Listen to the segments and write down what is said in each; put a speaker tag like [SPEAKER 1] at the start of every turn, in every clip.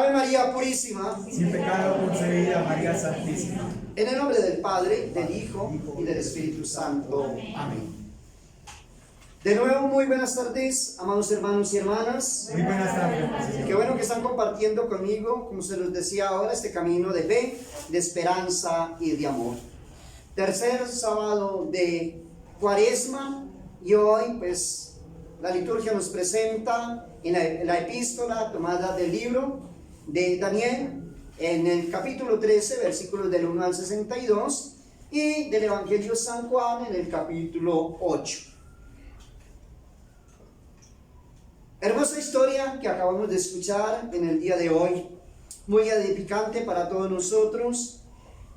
[SPEAKER 1] Ave María Purísima,
[SPEAKER 2] sin pecado concebida, María Santísima.
[SPEAKER 1] en el nombre del Padre, del Hijo y del Espíritu Santo. Amén. De nuevo, muy buenas tardes, amados hermanos y hermanas.
[SPEAKER 2] Muy buenas tardes, Señor.
[SPEAKER 1] Qué bueno que están compartiendo conmigo, como se los decía ahora, este camino de fe, de esperanza y de amor. Tercer sábado de Cuaresma, y hoy pues la liturgia nos presenta en la epístola tomada del libro de Daniel, en el capítulo 13, versículos del 1 al 62, y del Evangelio de San Juan en el capítulo 8. Hermosa historia que acabamos de escuchar en el día de hoy, muy edificante para todos nosotros,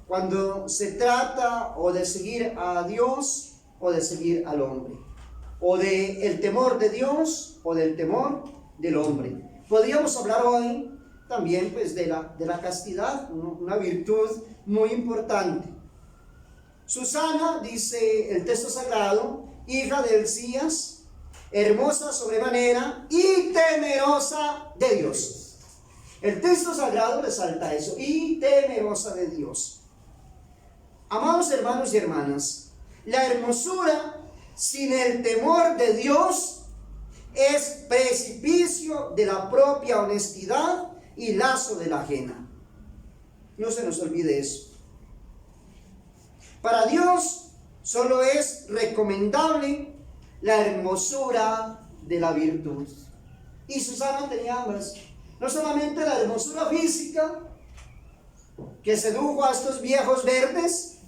[SPEAKER 1] cuando se trata o de seguir a Dios o de seguir al hombre, o de el temor de Dios o del temor del hombre. Podríamos hablar hoy también pues de la castidad, una virtud muy importante. Susana, dice el texto sagrado, hija de Elías, hermosa sobremanera y temerosa de Dios. El texto sagrado resalta eso, y temerosa de Dios. Amados hermanos y hermanas, la hermosura sin el temor de Dios es precipicio de la propia honestidad y lazo de la ajena. No se nos olvide eso. Para Dios solo es recomendable la hermosura de la virtud. Y Susana tenía ambas. No solamente la hermosura física que sedujo a estos viejos verdes,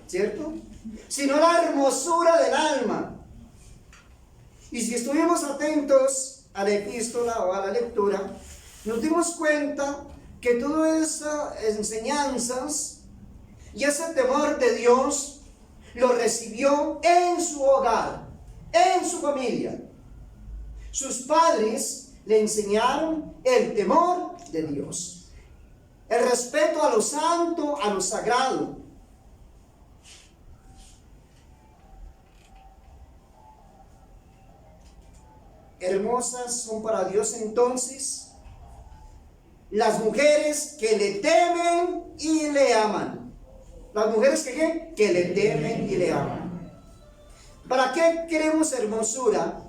[SPEAKER 1] ¿cierto? Sino la hermosura del alma. Y si estuvimos atentos a la epístola o a la lectura, nos dimos cuenta que todas esas enseñanzas y ese temor de Dios lo recibió en su hogar, en su familia. Sus padres le enseñaron el temor de Dios, el respeto a lo santo, a lo sagrado. Hermosas son para Dios entonces las mujeres que le temen y le aman. Las mujeres que le temen y le aman. ¿Para qué queremos hermosura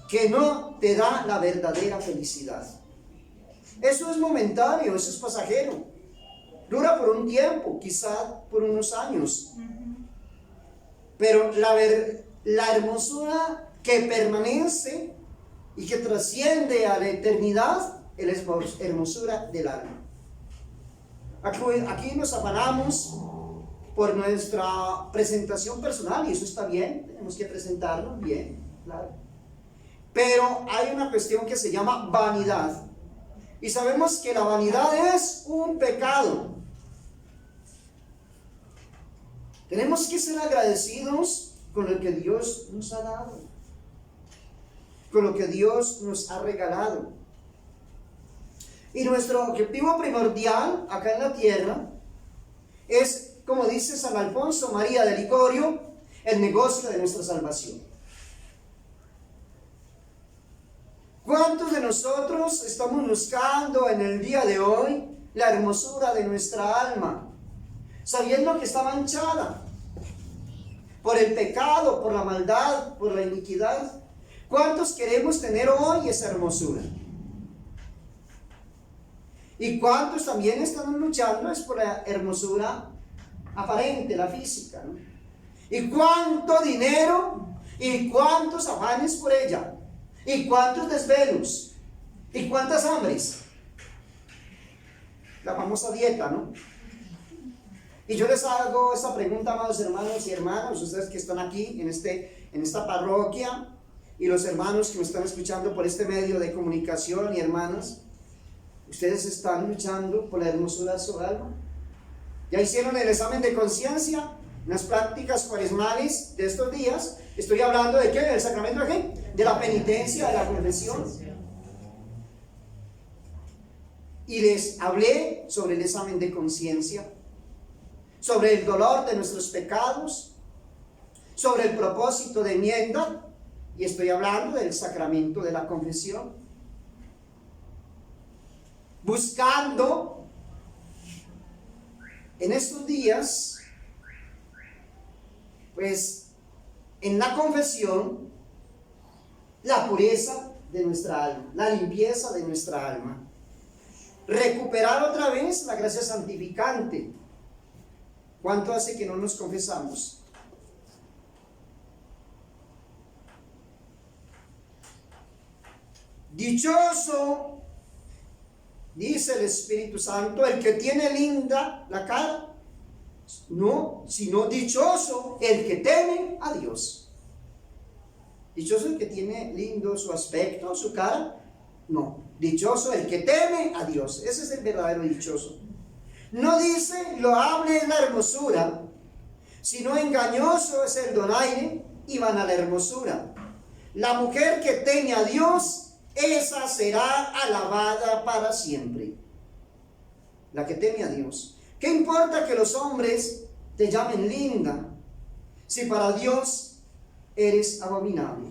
[SPEAKER 1] que no te da la verdadera felicidad? Eso es momentáneo, eso es pasajero. Dura por un tiempo, quizá por unos años. Pero la hermosura que permanece y que trasciende a la eternidad es la hermosura del alma. Aquí nos afanamos por nuestra presentación personal, y eso está bien, tenemos que presentarnos bien, claro. Pero hay una cuestión que se llama vanidad, y sabemos que la vanidad es un pecado. Tenemos que ser agradecidos con lo que Dios nos ha dado, con lo que Dios nos ha regalado. Y nuestro objetivo primordial acá en la tierra es, como dice San Alfonso María de Ligorio, el negocio de nuestra salvación. ¿Cuántos de nosotros estamos buscando en el día de hoy la hermosura de nuestra alma, sabiendo que está manchada por el pecado, por la maldad, por la iniquidad? ¿Cuántos queremos tener hoy esa hermosura? ¿Y cuántos también están luchando es por la hermosura aparente, la física, ¿no? ¿Y cuánto dinero y cuántos afanes por ella? ¿Y cuántos desvelos? ¿Y cuántas hambres? La famosa dieta, ¿no? Y yo les hago esta pregunta, amados hermanos y hermanas, ustedes que están aquí en esta parroquia, y los hermanos que me están escuchando por este medio de comunicación y hermanas, ¿ustedes están luchando por la hermosura de su alma? ¿Ya hicieron el examen de conciencia? Las prácticas cuaresmales de estos días. Estoy hablando de ¿qué? ¿Del sacramento de qué? De la penitencia, de la confesión. Y les hablé sobre el examen de conciencia, sobre el dolor de nuestros pecados, sobre el propósito de enmienda, y estoy hablando del sacramento de la confesión. buscando en estos días, pues en la confesión, la pureza de nuestra alma, la limpieza de nuestra alma. Recuperar otra vez la gracia santificante. ¿Cuánto hace que no nos confesamos? Dichoso, dice el Espíritu Santo, el que tiene linda la cara. No, sino dichoso el que teme a Dios. Dichoso el que tiene lindo su aspecto, su cara. No, dichoso el que teme a Dios. Ese es el verdadero dichoso. No dice loable es la hermosura, sino engañoso es el donaire y vana la hermosura. La mujer que teme a Dios, esa será alabada para siempre. La que teme a Dios. ¿Qué importa que los hombres te llamen linda si para Dios eres abominable?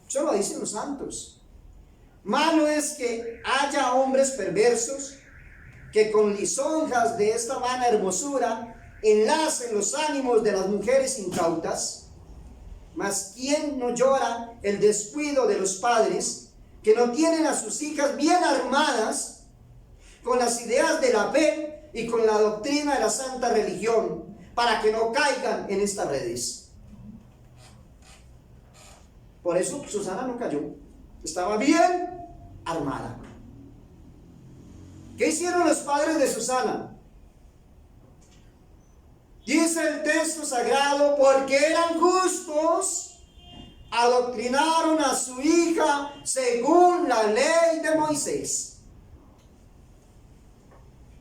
[SPEAKER 1] Eso lo dicen los santos. Malo es que haya hombres perversos que con lisonjas de esta vana hermosura enlacen los ánimos de las mujeres incautas. Mas ¿quién no llora el descuido de los padres que no tienen a sus hijas bien armadas con las ideas de la fe y con la doctrina de la santa religión, para que no caigan en estas redes? Por eso Susana no cayó, estaba bien armada. ¿Qué hicieron los padres de Susana? Dice el texto sagrado, porque eran justos, adoctrinaron a su hija según la ley de Moisés.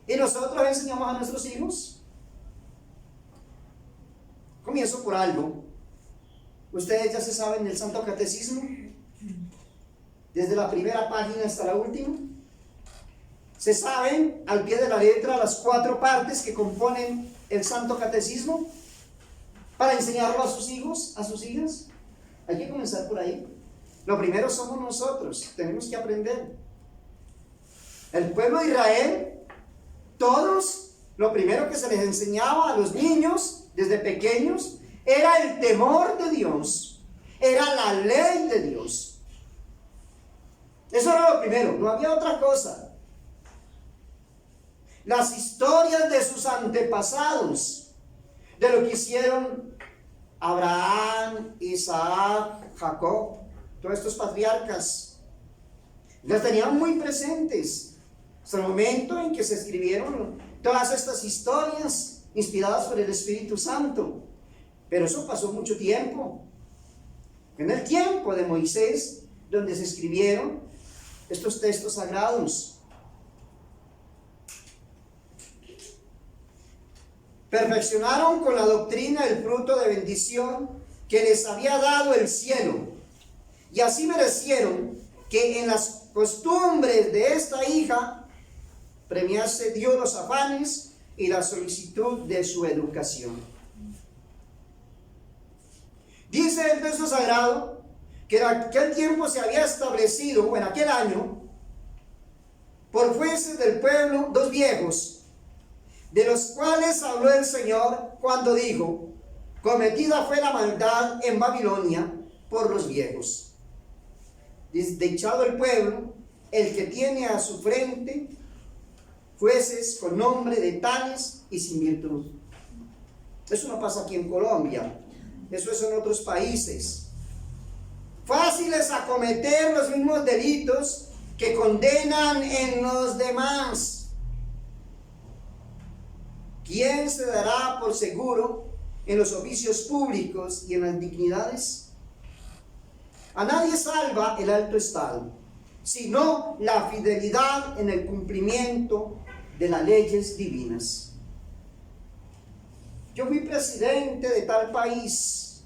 [SPEAKER 1] ¿Y nosotros enseñamos a nuestros hijos? Comienzo por algo. Ustedes ya se saben el Santo Catecismo, desde la primera página hasta la última. Se saben al pie de la letra las 4 partes que componen el Santo Catecismo para enseñarlo a sus hijos, a sus hijas. Hay que comenzar por ahí. Lo primero somos nosotros, tenemos que aprender. El pueblo de Israel, todos, lo primero que se les enseñaba a los niños desde pequeños era el temor de Dios, era la ley de Dios. Eso era lo primero, no había otra cosa. Las historias de sus antepasados, de lo que hicieron Abraham, Isaac, Jacob, todos estos patriarcas, las tenían muy presentes hasta el momento en que se escribieron todas estas historias inspiradas por el Espíritu Santo. Pero eso pasó mucho tiempo. En el tiempo de Moisés, donde se escribieron estos textos sagrados. Perfeccionaron con la doctrina el fruto de bendición que les había dado el cielo, y así merecieron que en las costumbres de esta hija premiase Dios los afanes y la solicitud de su educación. Dice el texto sagrado que en aquel tiempo se había establecido, o en aquel año, por jueces del pueblo 2 viejos, de los cuales habló el Señor cuando dijo: cometida fue la maldad en Babilonia por los viejos. Desdichado el pueblo, el que tiene a su frente jueces con nombre de tales y sin virtud. Eso no pasa aquí en Colombia, eso es en otros países. Fáciles a cometer los mismos delitos que condenan en los demás. ¿Quién se dará por seguro en los oficios públicos y en las dignidades? A nadie salva el alto estado, sino la fidelidad en el cumplimiento de las leyes divinas. Yo fui presidente de tal país,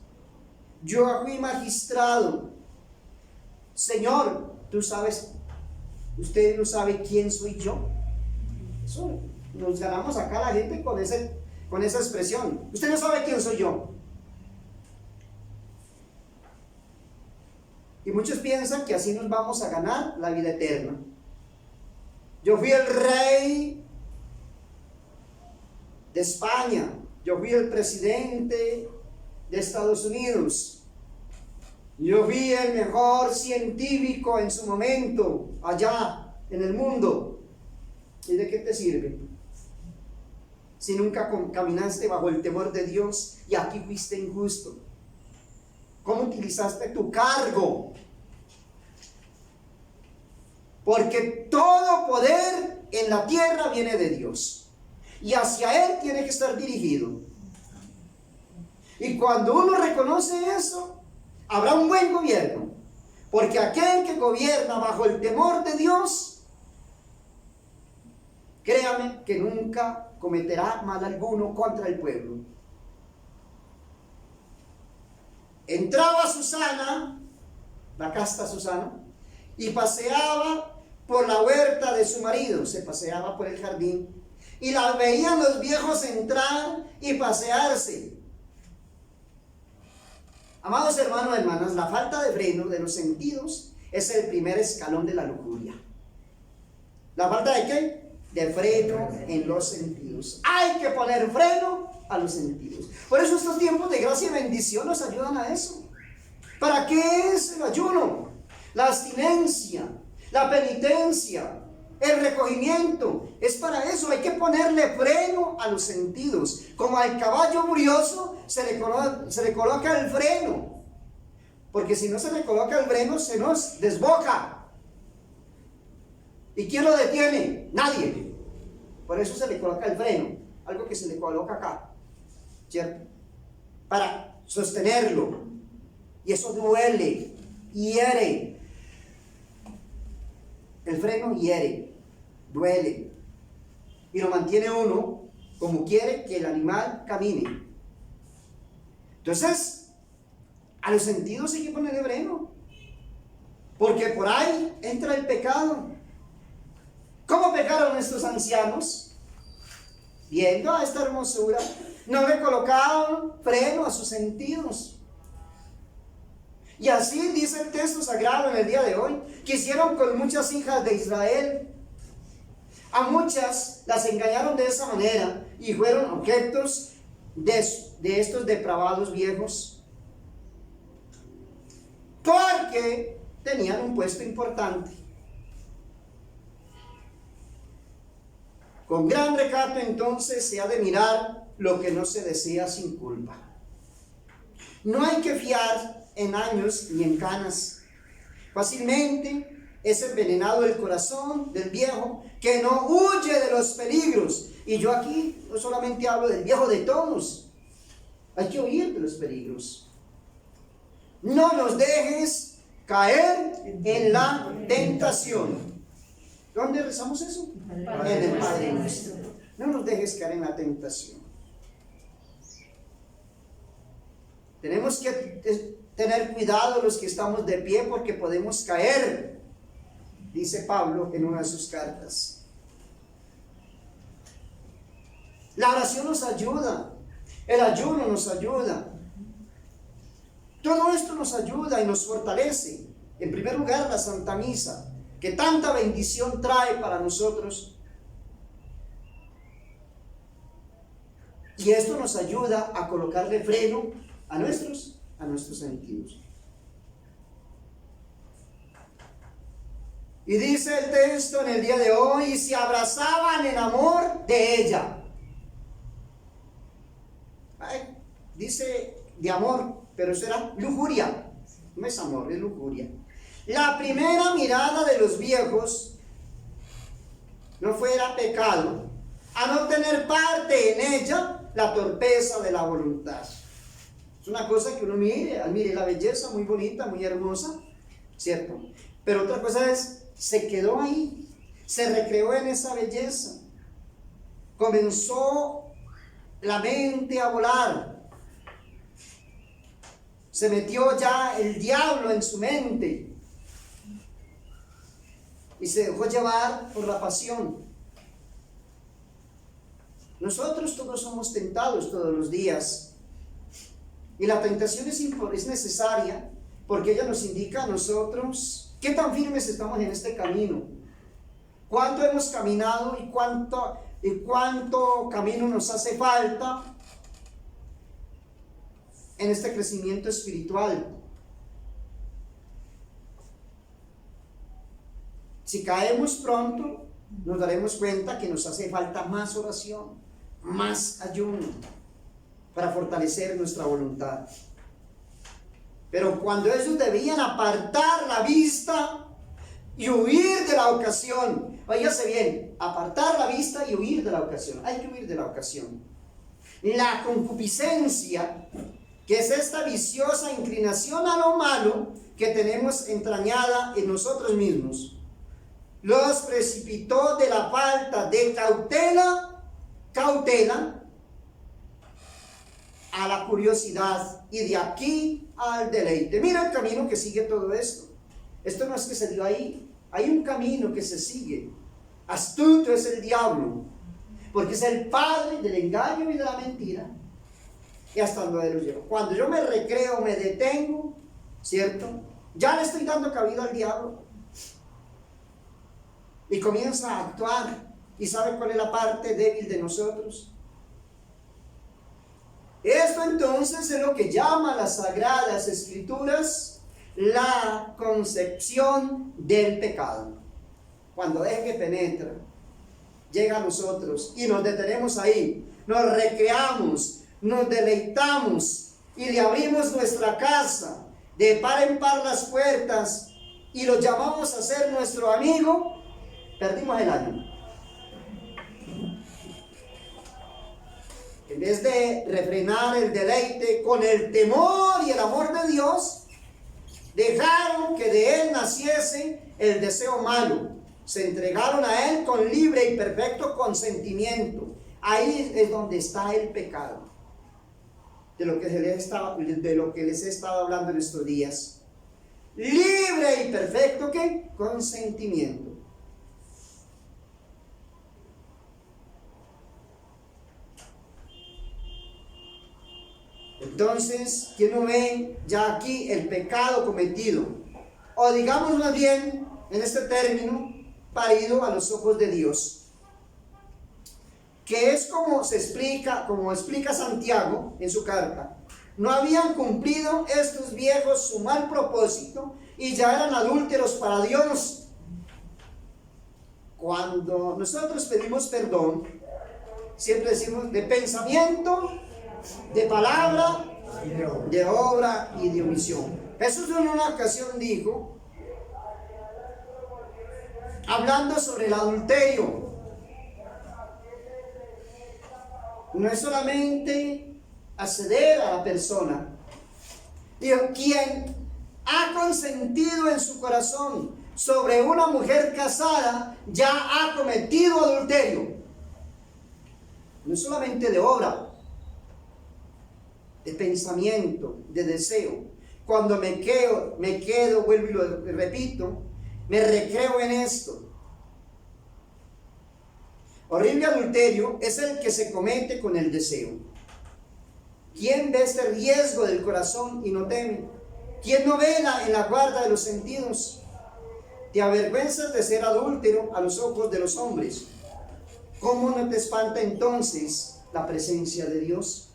[SPEAKER 1] yo fui magistrado. Señor, tú sabes, usted no sabe quién soy yo. Eso nos ganamos acá la gente con esa expresión. Usted no sabe quién soy yo. Y muchos piensan que así nos vamos a ganar la vida eterna. Yo fui el rey de España. Yo fui el presidente de Estados Unidos. Yo fui el mejor científico en su momento allá en el mundo. ¿Y de qué te sirve? Si nunca caminaste bajo el temor de Dios y aquí fuiste injusto. ¿Cómo utilizaste tu cargo? Porque todo poder en la tierra viene de Dios. Y hacia Él tiene que estar dirigido. Y cuando uno reconoce eso, habrá un buen gobierno. Porque aquel que gobierna bajo el temor de Dios, créame que nunca cometerá mal alguno contra el pueblo. Entraba Susana, la casta Susana, y paseaba por la huerta de su marido, se paseaba por el jardín, y la veían los viejos entrar y pasearse. Amados hermanos y hermanas, la falta de freno de los sentidos es el primer escalón de la lujuria. ¿La falta de qué? De freno en los sentidos. Hay que poner freno a los sentidos. Por eso estos tiempos de gracia y bendición nos ayudan a eso. ¿Para qué es el ayuno? La abstinencia, la penitencia, el recogimiento, es para eso. Hay que ponerle freno a los sentidos. Como al caballo brioso se le coloca el freno, porque si no se le coloca el freno se nos desboca. ¿Y quién lo detiene? Nadie. Por eso se le coloca el freno, algo que se le coloca acá, ¿cierto? Para sostenerlo. Y eso duele, hiere. El freno hiere, duele, y lo mantiene uno como quiere que el animal camine. Entonces, a los sentidos hay que ponerle freno, porque por ahí entra el pecado. ¿Cómo pecaron estos ancianos? Viendo a esta hermosura, no le colocaron freno a sus sentidos. Y así dice el texto sagrado en el día de hoy, que hicieron con muchas hijas de Israel. A muchas las engañaron de esa manera y fueron objetos de estos depravados viejos, porque tenían un puesto importante. Con gran recato entonces se ha de mirar lo que no se desea sin culpa. No hay que fiar en años ni en canas. Fácilmente es envenenado el corazón del viejo que no huye de los peligros. Y yo aquí no solamente hablo del viejo de todos. Hay que huir de los peligros. No nos dejes caer en la tentación. ¿Dónde rezamos eso? En el Padre Nuestro. No nos dejes caer en la tentación. Tenemos que tener cuidado los que estamos de pie porque podemos caer, dice Pablo en una de sus cartas. La oración nos ayuda, el ayuno nos ayuda. Todo esto nos ayuda y nos fortalece. En primer lugar, la Santa Misa, que tanta bendición trae para nosotros. Y esto nos ayuda a colocarle freno a nuestros sentidos. Y dice el texto en el día de hoy, y se abrazaban en amor de ella. Dice de amor, pero eso era lujuria. No es amor, es lujuria. La primera mirada de los viejos no fuera pecado, a no tener parte en ella la torpeza de la voluntad. Es una cosa que uno mire la belleza muy bonita, muy hermosa, ¿cierto? Pero otra cosa es, se quedó ahí, se recreó en esa belleza, comenzó la mente a volar, se metió ya el diablo en su mente y se dejó llevar por la pasión. Nosotros todos somos tentados todos los días. Y la tentación es necesaria porque ella nos indica a nosotros qué tan firmes estamos en este camino. ¿Cuánto hemos caminado y cuánto camino nos hace falta en este crecimiento espiritual? Si caemos pronto, nos daremos cuenta que nos hace falta más oración, más ayuno para fortalecer nuestra voluntad. Pero cuando ellos debían apartar la vista y huir de la ocasión, oígase bien, apartar la vista y huir de la ocasión. Hay que huir de la ocasión. La concupiscencia, que es esta viciosa inclinación a lo malo que tenemos entrañada en nosotros mismos, los precipitó de la falta de cautela a la curiosidad, y de aquí al deleite. Mira el camino que sigue todo esto. Esto no es que se dio ahí, hay un camino que se sigue. Astuto es el diablo, porque es el padre del engaño y de la mentira, y hasta donde lo llevo. Cuando yo me recreo, me detengo, ¿cierto? Ya le estoy dando cabida al diablo, y comienza a actuar. ¿Y sabe cuál es la parte débil de nosotros? Esto entonces es lo que llama las Sagradas Escrituras la concepción del pecado. Cuando deje que penetra, llega a nosotros y nos detenemos ahí, nos recreamos, nos deleitamos y le abrimos nuestra casa de par en par las puertas y lo llamamos a ser nuestro amigo, perdimos el año. En vez de refrenar el deleite con el temor y el amor de Dios, dejaron que de él naciese el deseo malo. Se entregaron a él con libre y perfecto consentimiento. Ahí es donde está el pecado, de lo que les he estado hablando en estos días. Libre y perfecto, ¿qué? Consentimiento. Entonces, ¿quién no ve ya aquí el pecado cometido? O digamos más bien, en este término, parido a los ojos de Dios, que es como explica Santiago en su carta. No habían cumplido estos viejos su mal propósito y ya eran adúlteros para Dios. Cuando nosotros pedimos perdón, siempre decimos de pensamiento, de palabra, de obra y de omisión. Jesús en una ocasión dijo, hablando sobre el adulterio, no es solamente acceder a la persona. Dijo, quien ha consentido en su corazón sobre una mujer casada, ya ha cometido adulterio. No es solamente de obra, de pensamiento, de deseo. Cuando me quedo, vuelvo y lo repito, me recreo en esto. Horrible adulterio es el que se comete con el deseo. ¿Quién ve este riesgo del corazón y no teme? ¿Quién no vela en la guarda de los sentidos? Te avergüenzas de ser adúltero a los ojos de los hombres. ¿Cómo no te espanta entonces la presencia de Dios?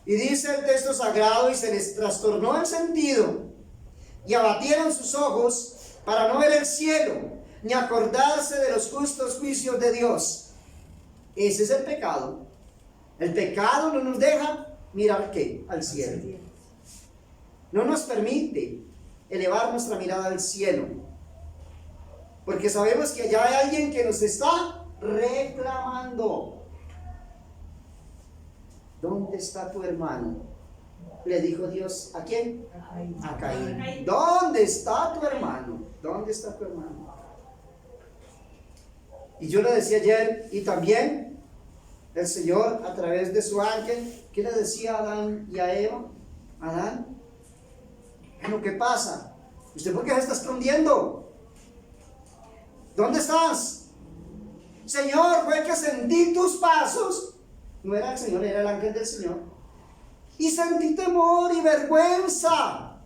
[SPEAKER 1] Y dice el texto sagrado, y se les trastornó el sentido, y abatieron sus ojos para no ver el cielo, ni acordarse de los justos juicios de Dios. Ese es el pecado. El pecado no nos deja mirar ¿qué? Al cielo. No nos permite elevar nuestra mirada al cielo, porque sabemos que allá hay alguien que nos está reclamando. ¿Dónde está tu hermano? Le dijo Dios, ¿a quién? A Caín. ¿Dónde está tu hermano? ¿Dónde está tu hermano? Y yo le decía ayer, y también el Señor a través de su ángel, ¿qué le decía a Adán y a Eva? Adán, bueno, ¿qué pasa? ¿Usted por qué se está escondiendo? ¿Dónde estás? Señor, fue que sentí tus pasos. No era el Señor, era el ángel del Señor. Y sentí temor y vergüenza.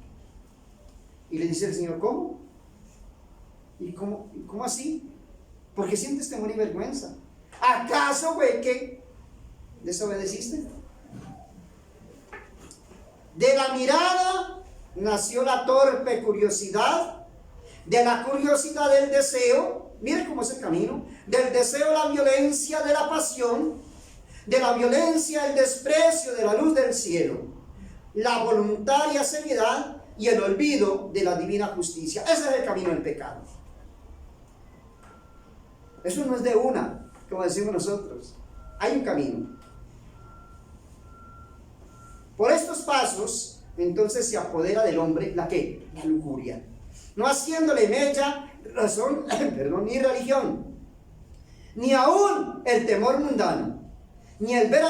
[SPEAKER 1] Y le dice el Señor, ¿cómo? ¿Y cómo así? ¿Por qué sientes temor y vergüenza? ¿Acaso fue que desobedeciste? De la mirada nació la torpe curiosidad, de la curiosidad el deseo, mire cómo es el camino, del deseo la violencia de la pasión, de la violencia el desprecio de la luz del cielo, la voluntaria seriedad y el olvido de la divina justicia. Ese es el camino del pecado. Eso no es de una, como decimos nosotros. Hay un camino. Por estos pasos, entonces se apodera del hombre la ¿qué? La lujuria. No haciéndole mella razón, ni religión, ni aún el temor mundano, ni el ver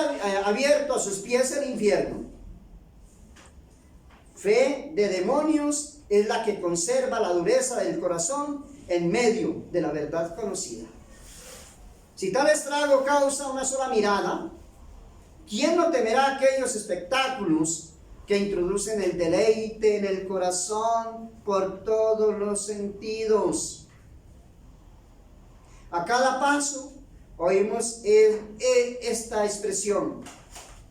[SPEAKER 1] abierto a sus pies el infierno. Fe de demonios es la que conserva la dureza del corazón en medio de la verdad conocida. Si tal estrago causa una sola mirada, ¿quién no temerá aquellos espectáculos que introducen el deleite en el corazón por todos los sentidos? A cada paso oímos esta expresión: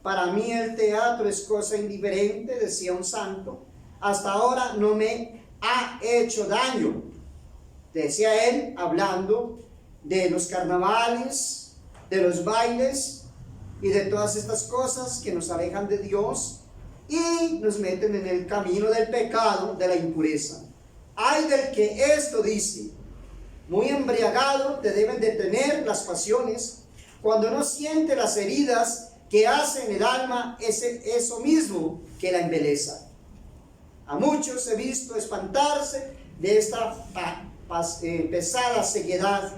[SPEAKER 1] para mí el teatro es cosa indiferente, decía un santo, hasta ahora no me ha hecho daño. Decía él, hablando de los carnavales, de los bailes y de todas estas cosas que nos alejan de Dios y nos meten en el camino del pecado, de la impureza. Ay del que esto dice: muy embriagado te deben detener las pasiones, cuando no siente las heridas que hace en el alma eso mismo que la embeleza. A muchos he visto espantarse de esta pesada ceguedad,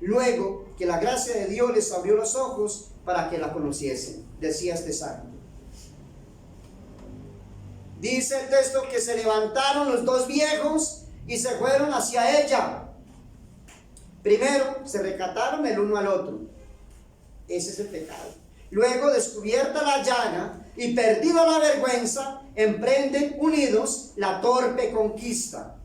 [SPEAKER 1] luego que la gracia de Dios les abrió los ojos para que la conociesen, decía este santo. Dice el texto que se levantaron los dos viejos y se fueron hacia ella. Primero se recataron el uno al otro. Ese es el pecado. Luego, descubierta la llaga y perdida la vergüenza, emprenden unidos la torpe conquista.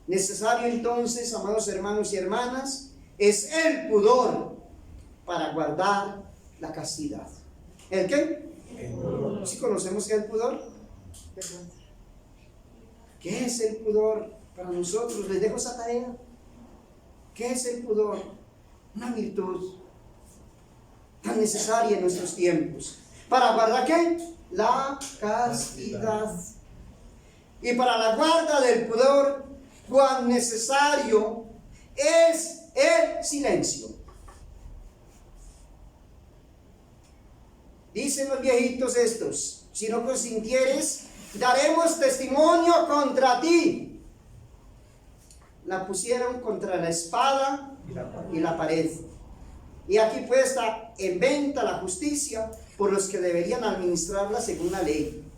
[SPEAKER 1] Necesario entonces, amados hermanos y hermanas, es el pudor para guardar la castidad. ¿El qué? El pudor. ¿Sí conocemos qué es el pudor? ¿Qué es el pudor para nosotros? Les dejo esa tarea. ¿Qué es el pudor? Una virtud tan necesaria en nuestros tiempos. ¿Para guardar qué? La castidad. Y para la guarda del pudor, cuán necesario es el silencio. Dicen los viejitos estos: si no consintieres, daremos testimonio contra ti. La pusieron contra la espada y la pared. Y aquí puesta en venta la justicia por los que deberían administrarla según la ley.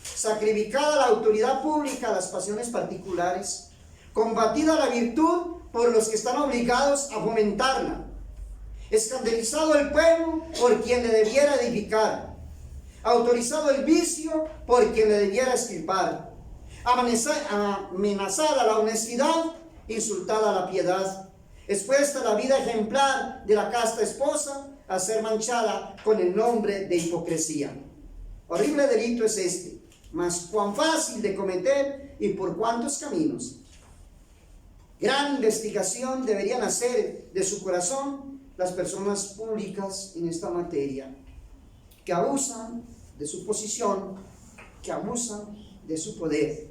[SPEAKER 1] Sacrificada la autoridad pública a las pasiones particulares. Combatida la virtud por los que están obligados a fomentarla. Escandalizado el pueblo por quien le debiera edificar. Autorizado el vicio por quien le debiera extirpar. Amenazada la honestidad, insultada la piedad. Expuesta la vida ejemplar de la casta esposa a ser manchada con el nombre de hipocresía. Horrible delito es este, mas cuán fácil de cometer y por cuántos caminos. Gran investigación deberían hacer de su corazón las personas públicas en esta materia, que abusan de su posición, que abusan de su poder.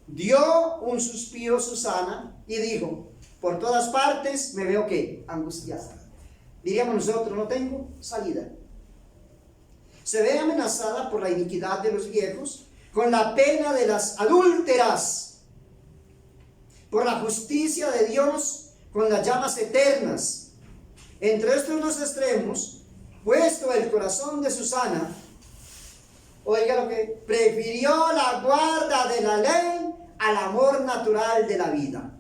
[SPEAKER 1] Dio un suspiro Susana y dijo: por todas partes me veo ¿qué? Angustiada. Diríamos nosotros: no tengo salida. Se ve amenazada por la iniquidad de los viejos, con la pena de las adúlteras, por la justicia de Dios, con las llamas eternas. Entre estos dos extremos, puesto el corazón de Susana, oiga lo que prefirió la guarda de la ley al amor natural de la vida.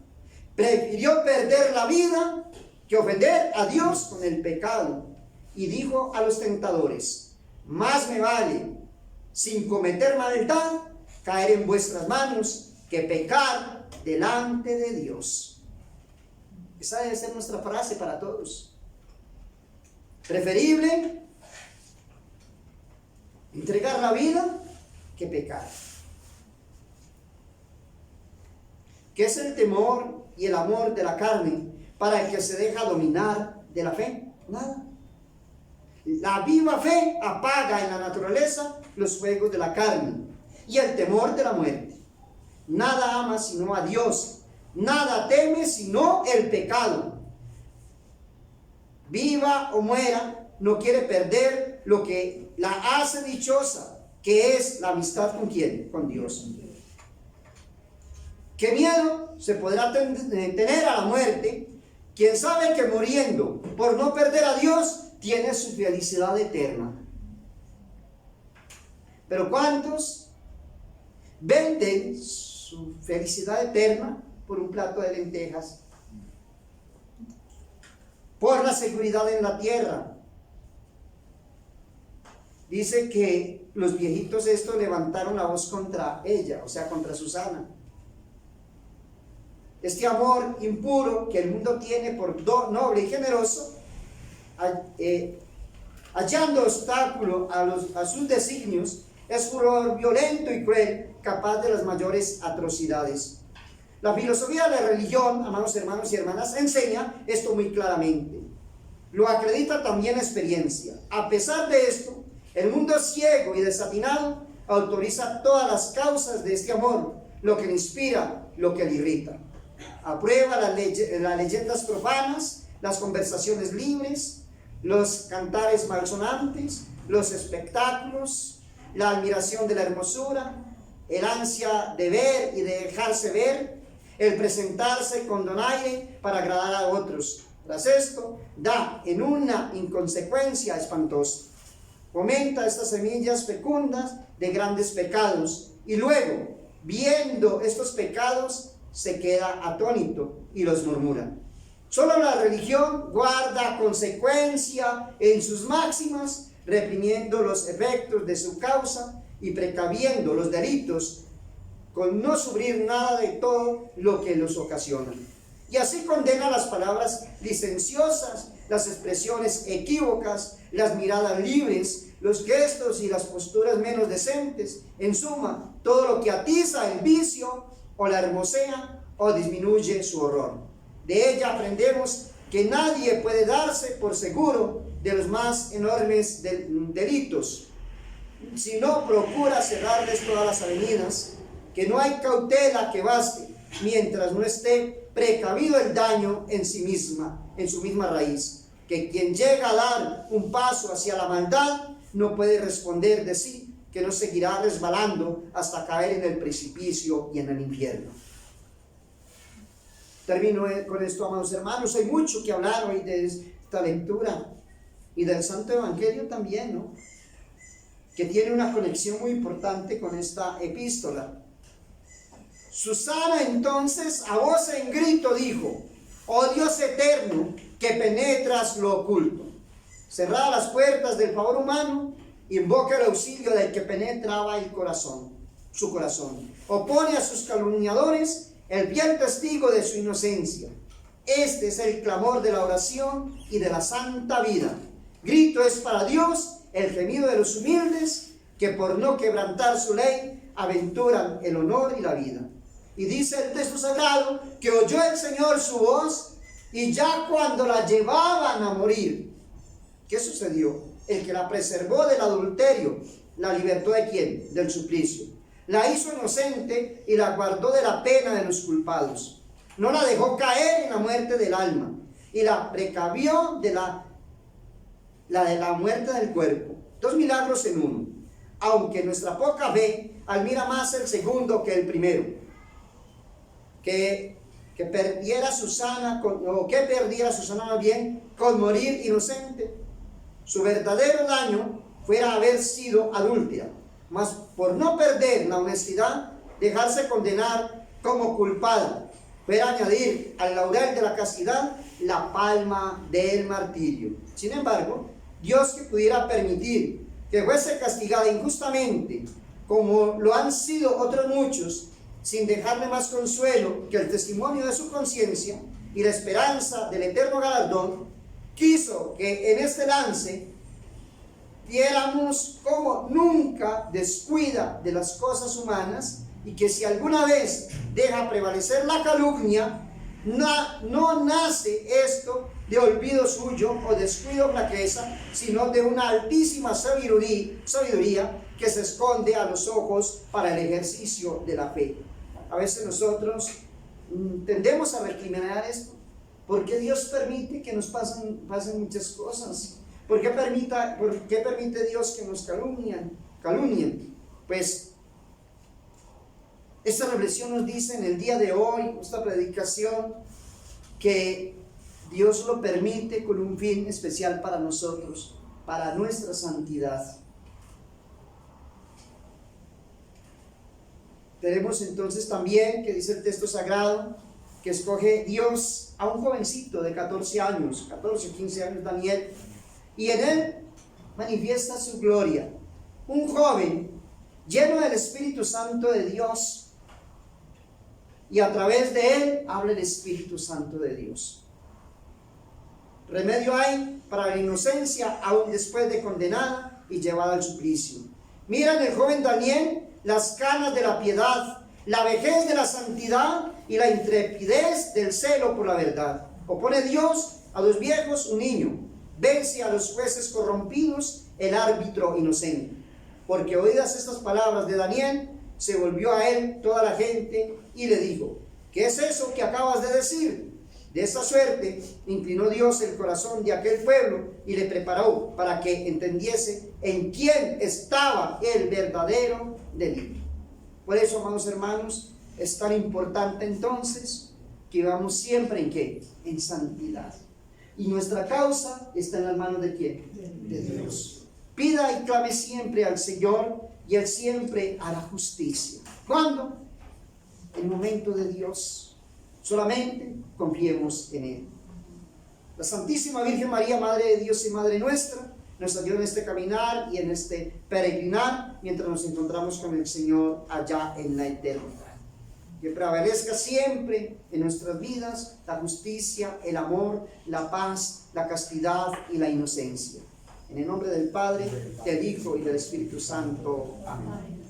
[SPEAKER 1] Prefirió perder la vida que ofender a Dios con el pecado. Y dijo a los tentadores: más me vale, sin cometer maldad, caer en vuestras manos que pecar delante de Dios. Esa debe ser nuestra frase para todos. Preferible entregar la vida que pecar. ¿Qué es el temor y el amor de la carne para el que se deja dominar de la fe? Nada. La viva fe apaga en la naturaleza los fuegos de la carne y el temor de la muerte. Nada ama sino a Dios, nada teme sino el pecado. Viva o muera, no quiere perder lo que la hace dichosa, que es la amistad ¿con quién? Con Dios. ¿Qué miedo se podrá tener a la muerte? Quien sabe que muriendo por no perder a Dios tiene su felicidad eterna. Pero ¿cuántos venden su felicidad eterna por un plato de lentejas? Por la seguridad en la tierra. Dice que los viejitos estos levantaron la voz contra ella, o sea, contra Susana. Este amor impuro que el mundo tiene por noble y generoso, hallando obstáculo a sus designios, es furor violento y cruel, capaz de las mayores atrocidades. La filosofía de la religión, amados hermanos y hermanas, enseña esto muy claramente. Lo acredita también la experiencia. A pesar de esto, el mundo ciego y desatinado autoriza todas las causas de este amor, lo que le inspira, lo que le irrita. Aprueba las leyendas profanas, las conversaciones libres, los cantares malsonantes, los espectáculos, la admiración de la hermosura, el ansia de ver y de dejarse ver, el presentarse con donaire para agradar a otros. Tras esto, da en una inconsecuencia espantosa. Fomenta estas semillas fecundas de grandes pecados y luego, viendo estos pecados, se queda atónito y los murmura. Solo la religión guarda consecuencia en sus máximas, reprimiendo los efectos de su causa y precaviendo los delitos con no sufrir nada de todo lo que los ocasiona. Y así condena las palabras licenciosas, las expresiones equívocas, las miradas libres, los gestos y las posturas menos decentes. En suma, todo lo que atiza el vicio o la hermosea o disminuye su horror. De ella aprendemos que nadie puede darse por seguro de los más enormes delitos, si no procura cerrarles todas las avenidas, que no hay cautela que baste, mientras no esté precavido el daño en sí misma, en su misma raíz, que quien llega a dar un paso hacia la maldad no puede responder de sí, que no seguirá resbalando hasta caer en el precipicio y en el infierno. Termino con esto, amados hermanos. Hay mucho que hablar hoy de esta lectura y del Santo Evangelio también, ¿no? Que tiene una conexión muy importante con esta epístola. Susana entonces a voz en grito dijo: oh Dios eterno, que penetras lo oculto, cerrada las puertas del favor humano, invoca el auxilio del que penetraba el corazón, su corazón. Opone a sus calumniadores el fiel testigo de su inocencia. Este es el clamor de la oración y de la santa vida. Grito es para Dios el gemido de los humildes, que por no quebrantar su ley aventuran el honor y la vida. Y dice el texto sagrado que oyó el Señor su voz, y ya cuando la llevaban a morir, ¿qué sucedió? El que la preservó del adulterio, ¿la libertó de quién? Del suplicio. La hizo inocente y la guardó de la pena de los culpados. No la dejó caer en la muerte del alma, y la precavió de la muerte del cuerpo. Dos milagros en uno. Aunque nuestra poca fe admira más el segundo que el primero. Que perdiera Susana, que perdiera Susana más bien con morir inocente. Su verdadero daño fuera haber sido adúltera, mas por no perder la honestidad, dejarse condenar como culpada, fuera añadir al laurel de la castidad la palma del martirio. Sin embargo, Dios, que pudiera permitir que fuese castigada injustamente como lo han sido otros muchos, sin dejarle más consuelo que el testimonio de su conciencia y la esperanza del eterno galardón, quiso que en este lance viéramos cómo nunca descuida de las cosas humanas, y que si alguna vez deja prevalecer la calumnia, no nace esto de olvido suyo o descuido o flaqueza, sino de una altísima sabiduría que se esconde a los ojos para el ejercicio de la fe. A veces nosotros tendemos a recriminar esto. ¿Por qué Dios permite que nos pasen muchas cosas? ¿Por qué permite Dios que nos calumnien? Pues esta reflexión nos dice en el día de hoy, esta predicación, que Dios lo permite con un fin especial para nosotros, para nuestra santidad. Tenemos entonces también, que dice el texto sagrado, que escoge Dios a un jovencito de 14 años, 14 o 15 años, Daniel, y en él manifiesta su gloria. Un joven lleno del Espíritu Santo de Dios, y a través de él habla el Espíritu Santo de Dios. Remedio hay para la inocencia aún después de condenada y llevada al suplicio. Mira en el joven Daniel las canas de la piedad, la vejez de la santidad y la intrepidez del celo por la verdad. Opone Dios a los viejos un niño, vence a los jueces corrompidos el árbitro inocente. Porque oídas estas palabras de Daniel, se volvió a él toda la gente y le dijo: ¿qué es eso que acabas de decir? De esta suerte inclinó Dios el corazón de aquel pueblo y le preparó para que entendiese en quién estaba el verdadero delito. Por eso, amados hermanos, es tan importante entonces que vamos siempre ¿en qué? En santidad. Y nuestra causa está en las manos ¿de quién? De Dios. Pida y clame siempre al Señor, y Él siempre hará justicia. ¿Cuándo? En el momento de Dios. Solamente confiemos en Él. La Santísima Virgen María, Madre de Dios y Madre nuestra, nos ayuda en este caminar y en este peregrinar, mientras nos encontramos con el Señor allá en la eternidad. Que prevalezca siempre en nuestras vidas la justicia, el amor, la paz, la castidad y la inocencia. En el nombre del Padre, del Hijo y del Espíritu Santo. Amén.